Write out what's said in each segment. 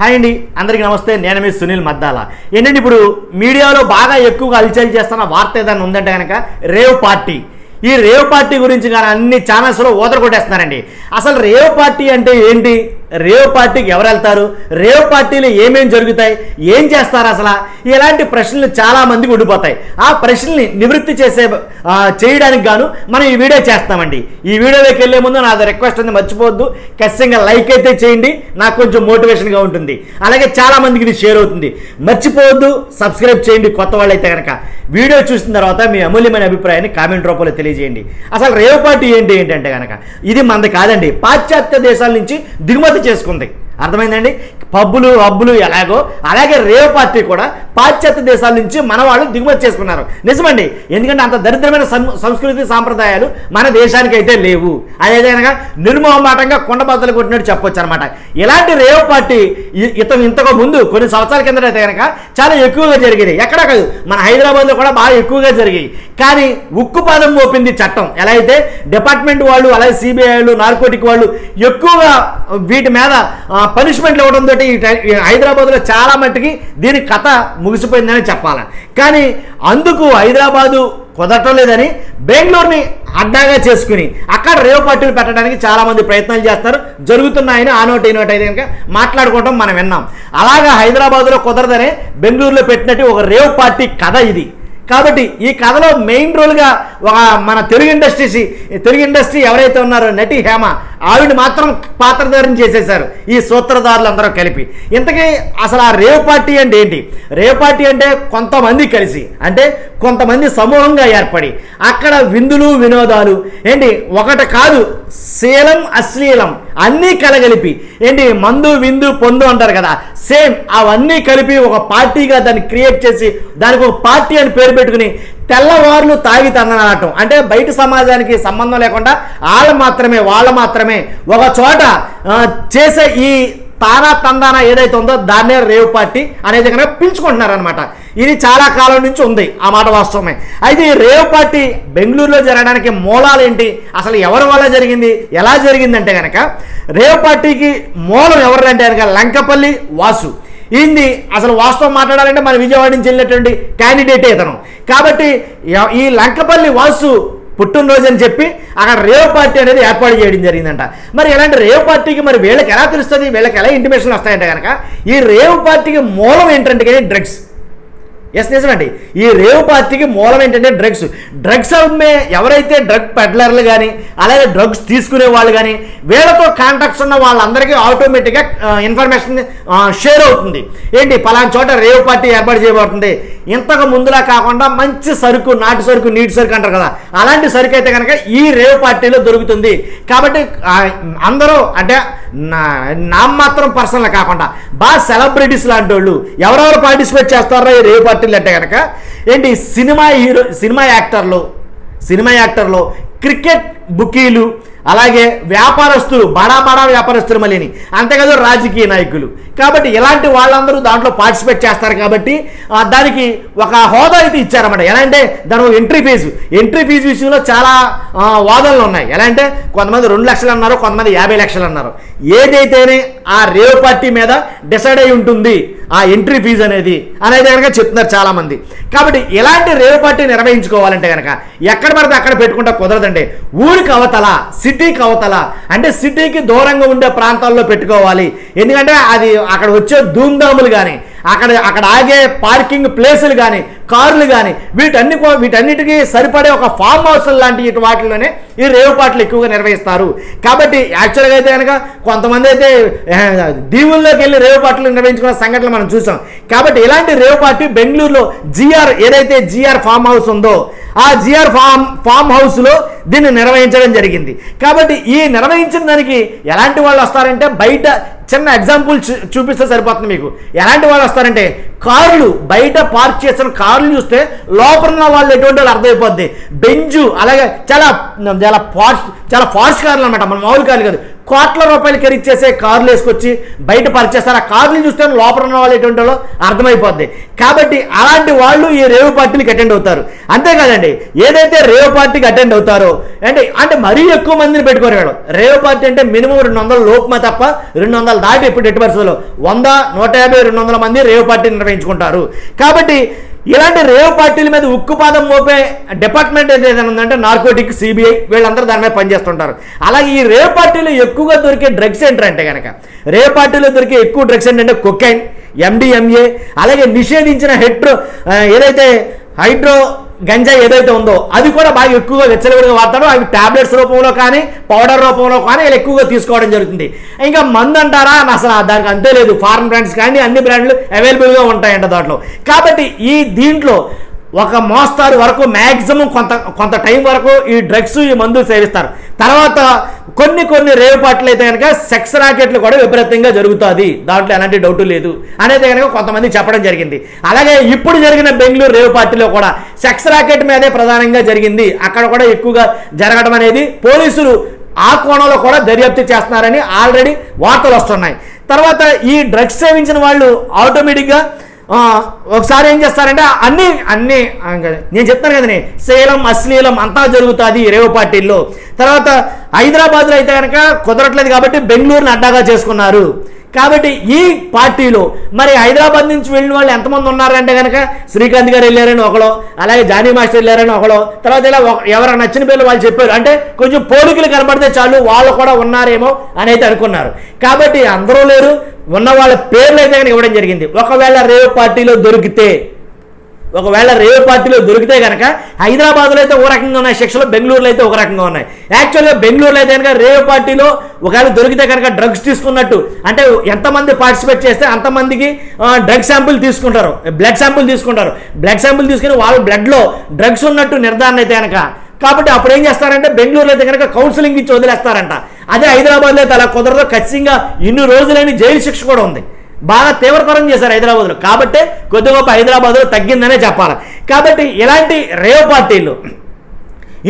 Hi అండి, అందరికీ నమస్తే. నేను మీ సునీల్ మద్దాల. ఏంటంటే ఇప్పుడు మీడియాలో బాగా ఎక్కువగా హల్చల్ చేస్తున్న వార్త ఏదైనా ఉందంటే కనుక రేవ్ పార్టీ. ఈ రేవ్ పార్టీ గురించి కానీ అన్ని ఛానల్స్లో ఓదర కొట్టేస్తున్నారండి. అసలు రేవ్ పార్టీ అంటే ఏంటి, రేవ్ పార్టీకి ఎవరు వెళ్తారు, రేవ్ పార్టీలో ఏమేమి జరుగుతాయి, ఏం చేస్తారు అసలు, ఇలాంటి ప్రశ్నలు చాలామందికి ఉండిపోతాయి. ఆ ప్రశ్నల్ని నివృత్తి చేయడానికి గాను మనం ఈ వీడియో చేస్తామండి. ఈ వీడియోలోకి వెళ్ళే ముందు నాది రిక్వెస్ట్ ఉంది, మర్చిపోవద్దు, ఖచ్చితంగా లైక్ అయితే చేయండి, నాకు కొంచెం మోటివేషన్గా ఉంటుంది. అలాగే చాలామందికి ఇది షేర్ అవుతుంది. మర్చిపోవద్దు, సబ్స్క్రైబ్ చేయండి కొత్త వాళ్ళు అయితే కనుక. వీడియో చూసిన తర్వాత మీ అమూల్యమైన అభిప్రాయాన్ని కామెంట్ రూపంలో తెలియజేయండి. అసలు రేవ్ పార్టీ ఏంటంటే కనుక ఇది మనది కాదండి, పాశ్చాత్య దేశాల నుంచి దిగుమతి చేసుకుంది. అర్థమైందండి. పబ్బులు హబ్బులు ఎలాగో అలాగే రేవ్ పార్టీ కూడా పాశ్చాత్య దేశాల నుంచి మన వాళ్ళు దిగుమతి చేసుకున్నారు. నిజమండి, ఎందుకంటే అంత దరిద్రమైన సంస్కృతి సాంప్రదాయాలు మన దేశానికి అయితే లేవు. అదేదైనా నిర్మోహమాటంగా కొండబద్దలు కొట్టినట్టు చెప్పొచ్చు అనమాట. ఇలాంటి రేవ్ పార్టీ ఇంతకు ముందు కొన్ని సంవత్సరాల కింద అయితే కనుక చాలా ఎక్కువగా జరిగేది. ఎక్కడ కాదు, మన హైదరాబాద్లో కూడా బాగా ఎక్కువగా జరిగాయి. కానీ ఉక్కుపాదం మోపింది చట్టం. ఎలా అయితే డిపార్ట్మెంట్ వాళ్ళు అలాగే సిబిఐ వాళ్ళు నార్కోటిక్ వాళ్ళు ఎక్కువగా వీటి మీద పనిష్మెంట్లు ఇవ్వడంతో హైదరాబాద్లో చాలా మట్టుకి దీని కథ ముగిసిపోయిందని చెప్పాలి. కానీ అందుకు హైదరాబాదు కుదరటం లేదని బెంగళూరుని అడ్డాగా చేసుకుని అక్కడ రేవ్ పార్టీలు పెట్టడానికి చాలామంది ప్రయత్నాలు చేస్తారు, జరుగుతున్నాయని ఆ నోట్ ఈ నోట్ అయితే కనుక మాట్లాడుకోవడం మనం విన్నాం. అలాగా హైదరాబాద్లో కుదరదని బెంగళూరులో పెట్టినట్టు ఒక రేవ్ పార్టీ కథ ఇది. కాబట్టి ఈ కథలో మెయిన్ రోల్గా మన తెలుగు ఇండస్ట్రీ ఎవరైతే ఉన్నారో నటి హేమ, ఆవిడ మాత్రం పాత్రధారణ చేసేశారు ఈ సూత్రధారులు అందరూ కలిపి. ఇంతకీ అసలు ఆ రేవ్ పార్టీ అంటే ఏంటి? రేవ్ పార్టీ అంటే కొంతమంది కలిసి, అంటే కొంతమంది సమూహంగా ఏర్పడి అక్కడ విందులు వినోదాలు ఏంటి ఒకటి కాదు, శీలం అశ్లీలం అన్నీ కలగలిపి ఏంటి మందు విందు పొందు అంటారు కదా, సేమ్ అవన్నీ కలిపి ఒక పార్టీగా దాన్ని క్రియేట్ చేసి దానికి ఒక పార్టీ అని పేరు పెట్టుకుని తెల్లవారులు తాగి తందనాడటం. అంటే బయట సమాజానికి సంబంధం లేకుండా వాళ్ళ మాత్రమే ఒక చోట చేసే ఈ తానా తందానా ఏదైతే ఉందో దాన్నే రేవ్ పార్టీ అనేది కనుక పిలుచుకుంటున్నారు అనమాట. ఇది చాలా కాలం నుంచి ఉంది, ఆ మాట వాస్తవమే. అయితే ఈ రేవ్ పార్టీ బెంగళూరులో జరగడానికి మూలాలు ఏంటి, అసలు ఎవరి వల్ల జరిగింది, ఎలా జరిగిందంటే కనుక రేవ్ పార్టీకి మూలం ఎవరంటే కనుక లంకపల్లి వాసు. ఇది అసలు వాస్తవం మాట్లాడాలంటే మన విజయవాడ నుంచి వెళ్ళినటువంటి క్యాండిడేటే ఇతను. కాబట్టి ఈ లంకపల్లి వాసు పుట్టినరోజు అని చెప్పి అక్కడ రేవ్ పార్టీ అనేది ఏర్పాటు చేయడం జరిగిందంట. మరి ఇలాంటి రేవ్ పార్టీకి మరి వీళ్ళకి ఎలా తెలుస్తుంది, వీళ్ళకి ఎలా ఇంటిమేషన్లు వస్తాయంటే కనుక ఈ రేవ్ పార్టీకి మూలం ఏంటంటే కానీ డ్రగ్స్. ఎస్, నిజమండి. ఈ రేవ్ పార్టీకి మూలం ఏంటంటే డ్రగ్స్ అమ్మే ఎవరైతే డ్రగ్ పెడ్లర్లు కానీ అలాగే డ్రగ్స్ తీసుకునే వాళ్ళు కానీ వీళ్ళతో కాంటాక్ట్స్ ఉన్న వాళ్ళందరికీ ఆటోమేటిక్గా ఇన్ఫర్మేషన్ షేర్ అవుతుంది. ఏంటి పలానా చోట రేవ్ పార్టీ ఏర్పాటు చేయబడుతుంది, ఇంతకు ముందులా కాకుండా మంచి సరుకు, నాటు సరుకు, నీటి సరుకు అంటారు కదా, అలాంటి సరుకు అయితే కనుక ఈ రేవ్ పార్టీలో దొరుకుతుంది. కాబట్టి అందరూ అంటే నామమాత్రం పర్సన్లు కాకుండా బాగా సెలబ్రిటీస్ లాంటి వాళ్ళు ఎవరెవరు పార్టిసిపేట్ చేస్తారో ఈ రేవ్ పార్టీలు అంటే కనుక ఏంటి సినిమా యాక్టర్లు, క్రికెట్ బుకీలు, అలాగే వ్యాపారస్తులు, బడా వ్యాపారస్తులు, మళ్ళీ అంతేకాదు రాజకీయ నాయకులు. కాబట్టి ఇలాంటి వాళ్ళందరూ దాంట్లో పార్టిసిపేట్ చేస్తారు. కాబట్టి దానికి ఒక హోదా అయితే ఇచ్చారన్నమాట. ఎలా అంటే దాని ఎంట్రీ ఫీజు విషయంలో చాలా వాదనలు ఉన్నాయి. ఎలా అంటే కొంతమంది 2 లక్షలు అన్నారు, కొంతమంది 50 లక్షలు అన్నారు. ఏదైతేనే ఆ రేవ్ పార్టీ మీద డిసైడ్ అయి ఉంటుంది ఆ ఎంట్రీ ఫీజు అనేది కనుక చెప్తున్నారు చాలామంది. కాబట్టి ఇలాంటి రేవ్ పార్టీ నిర్వహించుకోవాలంటే కనుక ఎక్కడ పడితే అక్కడ పెట్టుకుంటే కుదరదండి. ఊరికి అవతల, సిటీకి అవతల, అంటే సిటీకి దూరంగా ఉండే ప్రాంతాల్లో పెట్టుకోవాలి. ఎందుకంటే అది అక్కడ వచ్చే ధూమ్ధాములు కానీ అక్కడ ఆగే పార్కింగ్ ప్లేసులు కానీ కార్లు కానీ వీటన్నిటికీ సరిపడే ఒక ఫామ్ హౌస్ లాంటి వాటిలోనే ఈ రేవ్ పార్టీలు ఎక్కువగా నిర్వహిస్తారు. కాబట్టి యాక్చువల్గా అయితే కనుక కొంతమంది అయితే దీవుల్లోకి వెళ్ళి రేవ్ పార్టీలు నిర్వహించుకున్న సంఘటనలు మనం చూసాం. కాబట్టి ఇలాంటి రేవ్ పార్టీ బెంగళూరులో ఏదైతే జిఆర్ ఫామ్ హౌస్ ఉందో ఆ జిఆర్ ఫామ్ హౌస్లో దీన్ని నిర్వహించడం జరిగింది. కాబట్టి ఈ నిర్వహించిన దానికి ఎలాంటి వాళ్ళు వస్తారంటే, బయట చిన్న ఎగ్జాంపుల్ చూపిస్తే సరిపోతుంది మీకు. ఎలాంటి వాళ్ళు వస్తారంటే కార్లు బయట పార్క్ చేసిన కార్లు చూస్తే లోపల ఉన్న వాళ్ళు ఎటువంటి వాళ్ళు అర్థమైపోద్ది. బెంజు అలాగే చాలా చాలా ఫాస్ట్ కార్లు అనమాట, మన మామూలు కార్లు కాదు, కోట్ల రూపాయలు ఖరీదు చేసే కార్లు వేసుకొచ్చి బయట పార్క్ చేస్తారు. ఆ కార్లు చూస్తే లోపల ఉన్న వాళ్ళు ఎటువంటి వాళ్ళు అర్థమైపోద్ది. కాబట్టి అలాంటి వాళ్ళు ఈ రేవ్ పార్టీలకు అటెండ్ అవుతారు. అంతేకాదండి, ఏదైతే రేవ్ పార్టీకి అటెండ్ అవుతారో అంటే మరీ ఎక్కువ మందిని పెట్టుకోరు. రేవ్ పార్టీ అంటే మినిమం 200 లోపుమే తప్ప 200 దాటి ఇప్పుడు ఎట్టి పరిస్థితుల్లో 100, 150, 200 మంది రేవ్ పార్టీని నిర్వహించుకుంటారు. కాబట్టి ఇలాంటి రేవ్ పార్టీల మీద ఉక్కుపాదం మోపే డిపార్ట్మెంట్ ఏదైనా ఉందంటే నార్కోటిక్, సిబిఐ వీళ్ళందరూ దాని మీద పనిచేస్తుంటారు. అలాగే ఈ రేవ్ పార్టీలో ఎక్కువగా దొరికే డ్రగ్స్ ఏంటంటే కనుక రేవ్ పార్టీలో దొరికే ఎక్కువ డ్రగ్స్ ఏంటంటే కొకైన్, MDMA, అలాగే నిషేధించిన ఏదైతే హైడ్రో గంజా ఏదైతే ఉందో అది కూడా బాగా ఎక్కువగా వెచ్చలవిడిగా వాడతారో అవి టాబ్లెట్స్ రూపంలో కానీ పౌడర్ రూపంలో కానీ వీళ్ళు ఎక్కువగా తీసుకోవడం జరుగుతుంది. ఇంకా మందు అంటారా అసలు దానికి అంతే లేదు, ఫారెన్ బ్రాండ్స్ కానీ అన్ని బ్రాండ్లు అవైలబుల్గా ఉంటాయంట దాంట్లో. కాబట్టి దీంట్లో ఒక మోస్తారు వరకు మ్యాక్సిమం కొంత టైం వరకు ఈ డ్రగ్స్ ఈ మందులు సేవిస్తారు. తర్వాత కొన్ని రేవ్ పార్టీలు అయితే కనుక సెక్స్ రాకెట్లు కూడా విపరీతంగా జరుగుతుంది, దాంట్లో ఎలాంటి డౌట్ లేదు అనేది కనుక కొంతమంది చెప్పడం జరిగింది. అలాగే ఇప్పుడు జరిగిన బెంగళూరు రేవ్ పార్టీలో కూడా సెక్స్ రాకెట్ మీదే ప్రధానంగా జరిగింది. అక్కడ కూడా ఎక్కువగా జరగడం అనేది పోలీసులు ఆ కోణంలో కూడా దర్యాప్తు చేస్తున్నారని ఆల్రెడీ వార్తలు వస్తున్నాయి. తర్వాత ఈ డ్రగ్స్ సేవించిన వాళ్ళు ఆటోమేటిక్గా ఒకసారి ఏం చేస్తారంటే అన్ని నేను చెప్తాను కదండి, శీలం అశ్లీలం అంతా జరుగుతుంది రేవ్ పార్టీల్లో. తర్వాత హైదరాబాద్లో అయితే కనుక కుదరట్లేదు కాబట్టి బెంగళూరుని అడ్డాగా చేసుకున్నారు. కాబట్టి ఈ పార్టీలో మరి హైదరాబాద్ నుంచి వెళ్ళిన వాళ్ళు ఎంతమంది ఉన్నారంటే కనుక శ్రీకాంత్ గారు వెళ్ళారని ఒకలో, అలాగే జానీ మాస్టర్ వెళ్ళారని ఒకలో, తర్వాత ఇలా ఎవరైనా నచ్చిన పేర్లు వాళ్ళు చెప్పారు. అంటే కొంచెం పోలికలు కనబడితే చాలు వాళ్ళు కూడా ఉన్నారేమో అని అయితే అనుకున్నారు. కాబట్టి అందరూ లేరు, ఉన్న వాళ్ళ పేర్లు అయితే కనుక ఇవ్వడం జరిగింది. ఒకవేళ రేవ్ పార్టీలో దొరికితే కనుక హైదరాబాద్లో అయితే ఒక రకంగా ఉన్నాయి శిక్షలు, బెంగళూరులో అయితే ఒక రకంగా ఉన్నాయి. యాక్చువల్గా బెంగళూరులో అయితే కనుక రేవ్ పార్టీలో ఒకవేళ దొరికితే కనుక డ్రగ్స్ తీసుకున్నట్టు, అంటే ఎంతమంది పార్టిసిపేట్ చేస్తే అంతమందికి డ్రగ్ శాంపుల్ తీసుకుంటారు, బ్లడ్ శాంపుల్ తీసుకుని వాళ్ళ బ్లడ్లో డ్రగ్స్ ఉన్నట్టు నిర్ధారణ అయితే కనుక. కాబట్టి అప్పుడు ఏం చేస్తారంటే బెంగళూరులో అయితే కనుక కౌన్సిలింగ్ ఇచ్చి వదిలేస్తారంట. అదే హైదరాబాద్లో అయితే అలా కుదరదు, ఖచ్చితంగా ఇన్ని రోజులైన జైలు శిక్ష కూడా ఉంది. బాగా తీవ్రతరం చేశారు హైదరాబాద్లో. కాబట్టి కొద్ది గొప్ప హైదరాబాద్లో తగ్గిందనే చెప్పాలి. కాబట్టి ఇలాంటి రేవ్ పార్టీలు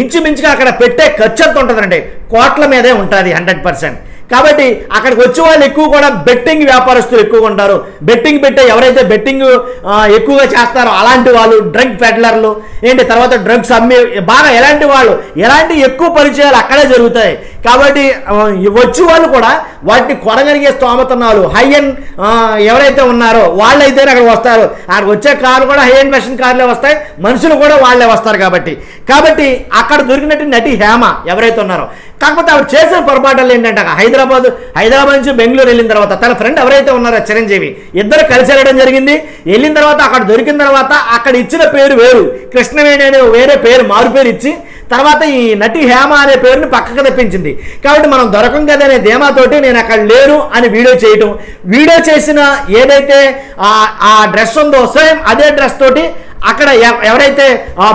ఇంచుమించుగా అక్కడ పెట్టే ఖర్చు ఎంత ఉంటుందండి, కోట్ల మీదే ఉంటుంది 100%. కాబట్టి అక్కడికి వచ్చే వాళ్ళు ఎక్కువ కూడా బెట్టింగ్ వ్యాపారస్తులు ఎక్కువగా ఉంటారు. బెట్టింగ్ పెట్టే ఎవరైతే బెట్టింగ్ ఎక్కువగా చేస్తారో అలాంటి వాళ్ళు, డ్రగ్ పెడ్లర్లు తర్వాత డ్రగ్స్ అమ్మి బాగా ఎలాంటి ఎక్కువ పరిచయాలు అక్కడే జరుగుతాయి. కాబట్టి వచ్చే వాళ్ళు కూడా వాటిని కొనగలిగే స్తోమతన్నాలు హై అండ్ ఎవరైతే ఉన్నారో వాళ్ళైతే అక్కడ వస్తారు. అక్కడికి వచ్చే కార్లు కూడా హై అండ్ ఫ్యాషన్ కార్లే వస్తాయి, మనుషులు కూడా వాళ్ళే వస్తారు. కాబట్టి అక్కడ దొరికినట్టు నటి హేమ ఎవరైతే ఉన్నారో, కాకపోతే ఆవిడ చేసిన పొరపాట్లు ఏంటంటే హైదరాబాద్ నుంచి బెంగళూరు వెళ్ళిన తర్వాత తన ఫ్రెండ్ ఎవరైతే ఉన్నారో చిరంజీవి ఇద్దరు కలిసి వెళ్ళడం జరిగింది. వెళ్ళిన తర్వాత అక్కడ దొరికిన తర్వాత అక్కడ ఇచ్చిన పేరు వేరు, కృష్ణవేణి అనే వేరే పేరు మారు పేరు ఇచ్చి తర్వాత ఈ నటి హేమ అనే పేరుని పక్కకు తెప్పించింది. కాబట్టి మనం దొరకం కదా అనే ధీమాతోటి నేను అక్కడ లేను అని వీడియో చేసిన ఏదైతే ఆ డ్రెస్ ఉందో సేమ్ అదే డ్రెస్ తోటి అక్కడ ఎవరైతే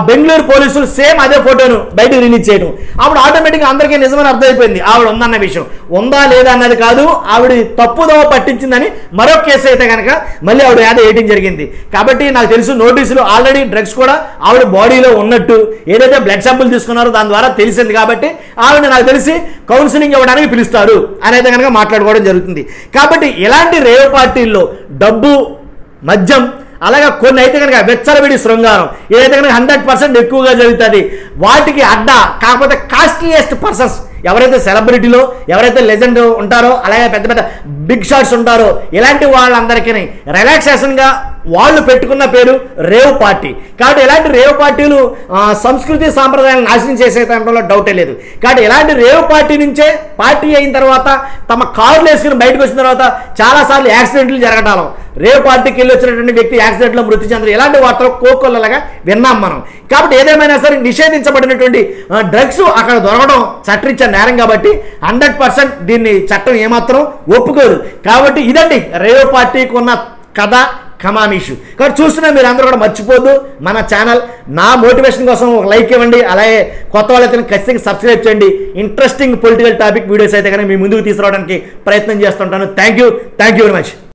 బెంగళూరు పోలీసులు సేమ్ అదే ఫోటోను బయటకు రిలీజ్ చేయడం, అప్పుడు ఆటోమేటిక్గా అందరికీ నిజమని అర్థమైపోయింది ఆవిడ ఉందన్న విషయం. ఉందా లేదా అన్నది కాదు, ఆవిడ తప్పుదోవ పట్టించిందని మరో కేసు అయితే కనుక మళ్ళీ ఆవిడ యాద వేయడం జరిగింది. కాబట్టి నాకు తెలుసు నోటీసులు ఆల్రెడీ డ్రగ్స్ కూడా ఆవిడ బాడీలో ఉన్నట్టు ఏదైతే బ్లడ్ శాంపుల్ తీసుకున్నారో దాని ద్వారా తెలిసింది. కాబట్టి ఆవిడ నాకు తెలిసి కౌన్సిలింగ్ ఇవ్వడానికి పిలుస్తారు అనేది కనుక మాట్లాడుకోవడం జరుగుతుంది. కాబట్టి ఇలాంటి రేవ్ పార్టీల్లో డబ్బు, మద్యం, అలాగే కొన్ని అయితే కనుక వెచ్చలవిడి శృంగారం ఏదైతే కనుక 100% ఎక్కువగా జరుగుతుంది. వాటికి అడ్డా కాకపోతే కాస్ట్లీయెస్ట్ పర్సన్స్ ఎవరైతే సెలబ్రిటీలో ఎవరైతే లెజెండ్ ఉంటారో, అలాగే పెద్ద పెద్ద బిగ్ షాట్స్ ఉంటారో, ఇలాంటి వాళ్ళందరికీ రిలాక్సేషన్గా వాళ్ళు పెట్టుకున్న పేరు రేవ్ పార్టీ. కాబట్టి ఇలాంటి రేవ్ పార్టీలు సంస్కృతి సాంప్రదాయాలను నాశనం చేసే దాంట్లో డౌటే లేదు. కాబట్టి ఇలాంటి రేవ్ పార్టీ నుంచే పార్టీ అయిన తర్వాత తమ కార్లు వేసుకుని బయటకు వచ్చిన తర్వాత చాలాసార్లు యాక్సిడెంట్లు జరగటాలు, రేవ్ పార్టీకి వెళ్ళి వచ్చినటువంటి వ్యక్తి యాక్సిడెంట్లో మృతి చెందడం, ఇలాంటి వార్తలు కోకొల్లలాగా విన్నాం మనం. కాబట్టి ఏదేమైనా సరే నిషేధించబడినటువంటి డ్రగ్స్ అక్కడ దొరకడం చట్టరీత్యా నేరం. కాబట్టి 100% దీన్ని చట్టం ఏమాత్రం ఒప్పుకోదు. కాబట్టి ఇదండి రేవ్ పార్టీకి ఉన్న కథ కమామీషు. కాబట్టి చూస్తున్నా మీరు అందరూ కూడా మర్చిపోద్దు మన ఛానల్ నా మోటివేషన్ కోసం ఒక లైక్ ఇవ్వండి. అలాగే కొత్త వాళ్ళైతే ఖచ్చితంగా సబ్స్క్రైబ్ చేయండి. ఇంట్రెస్టింగ్ పొలిటికల్ టాపిక్ వీడియోస్ అయితే కానీ మీ ముందుకు తీసుకురావడానికి ప్రయత్నం చేస్తుంటాను. Thank you very much.